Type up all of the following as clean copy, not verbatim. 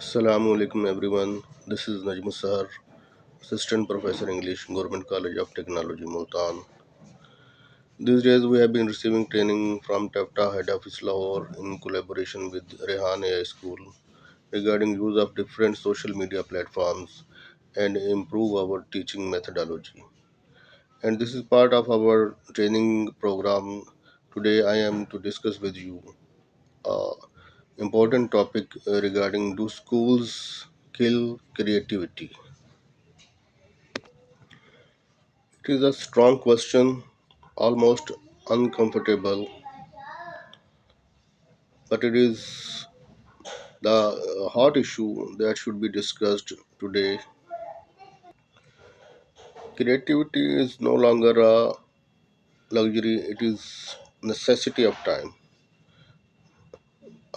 Assalamu alaikum everyone. This is Najm Sahar, Assistant Professor English, Government College of Technology, Multan. These days we have been receiving training from TAFTA Head Office Lahore in collaboration with Rehan AI School regarding use of different social media platforms and improve our teaching methodology. And this is part of our training program. Today I am to discuss with you a important topic regarding do schools kill creativity? It is a strong question, almost uncomfortable, but it is the hot issue that should be discussed today. Creativity is no longer a luxury, it is necessity of time.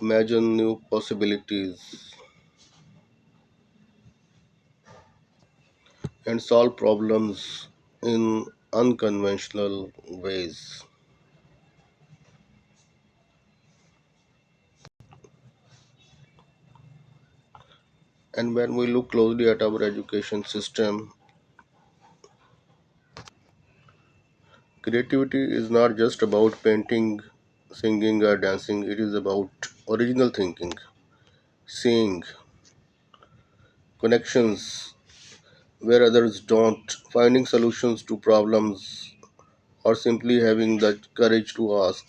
Imagine new possibilities and solve problems in unconventional ways. And when we look closely at our education system, creativity is not just about painting, singing, or dancing, it is about original thinking, seeing connections where others don't, finding solutions to problems, or simply having the courage to ask.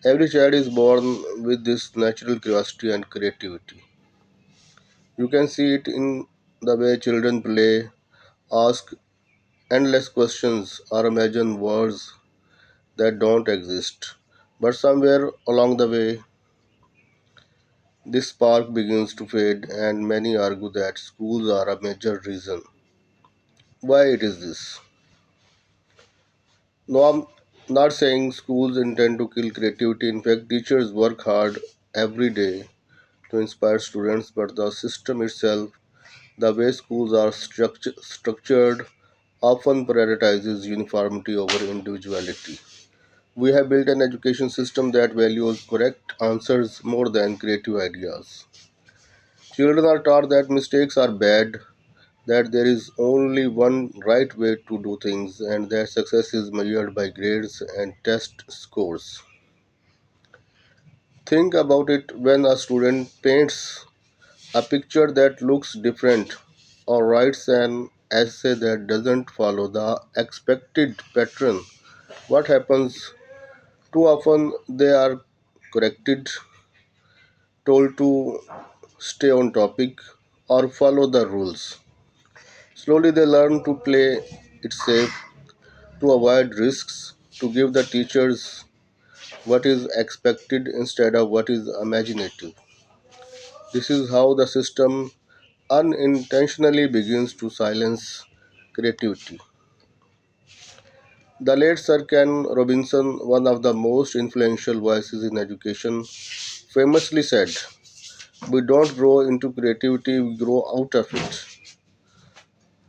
Every child is born with this natural curiosity and creativity. You can see it in the way children play, ask endless questions, or imagine words that don't exist. But somewhere along the way, this spark begins to fade, and many argue that schools are a major reason. Why it is this? No, I'm not saying schools intend to kill creativity. In fact, teachers work hard every day to inspire students, but the system itself, the way schools are structured, often prioritizes uniformity over individuality. We have built an education system that values correct answers more than creative ideas. Children are taught that mistakes are bad, that there is only one right way to do things, and that success is measured by grades and test scores. Think about it when a student paints a picture that looks different or writes an essay that doesn't follow the expected pattern. What happens? Too often they are corrected, told to stay on topic, or follow the rules. Slowly they learn to play it safe, to avoid risks, to give the teachers what is expected instead of what is imaginative. This is how the system unintentionally begins to silence creativity. The late Sir Ken Robinson, one of the most influential voices in education, famously said, "We don't grow into creativity, we grow out of it.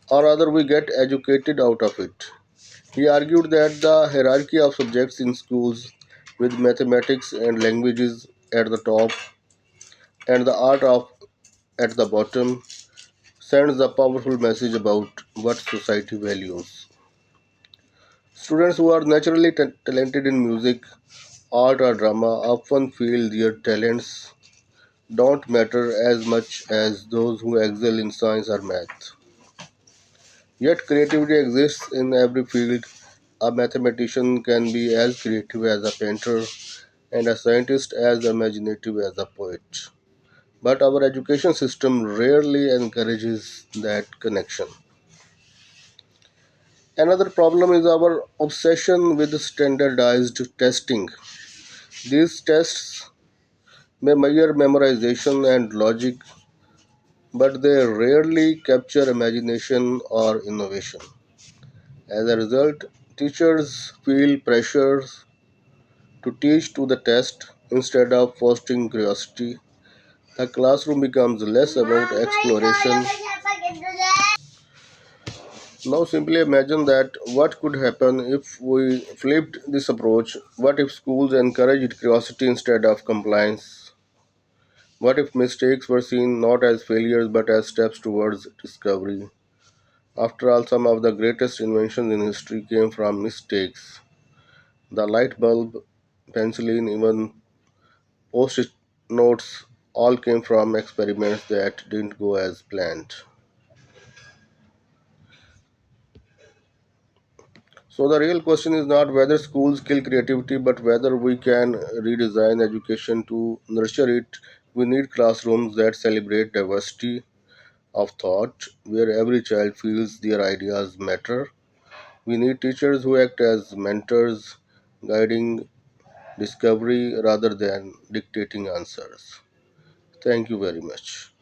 Or rather, we get educated out of it." He argued that the hierarchy of subjects in schools, with mathematics and languages at the top and the art of at the bottom, sends a powerful message about what society values. Students who are naturally talented in music, art, or drama often feel their talents don't matter as much as those who excel in science or math. Yet creativity exists in every field. A mathematician can be as creative as a painter, and a scientist as imaginative as a poet. But our education system rarely encourages that connection. Another problem is our obsession with standardized testing. These tests may measure memorization and logic, but they rarely capture imagination or innovation. As a result, teachers feel pressures to teach to the test instead of fostering curiosity. The classroom becomes less about exploration. Now, simply imagine that what could happen if we flipped this approach. What if schools encouraged curiosity instead of compliance? What if mistakes were seen not as failures but as steps towards discovery? After all, some of the greatest inventions in history came from mistakes. The light bulb, penicillin, even post it notes all came from experiments that didn't go as planned. So, the real question is not whether schools kill creativity but whether we can redesign education to nurture it. We need classrooms that celebrate diversity of thought, where every child feels their ideas matter. We need teachers who act as mentors, guiding discovery rather than dictating answers. Thank you very much.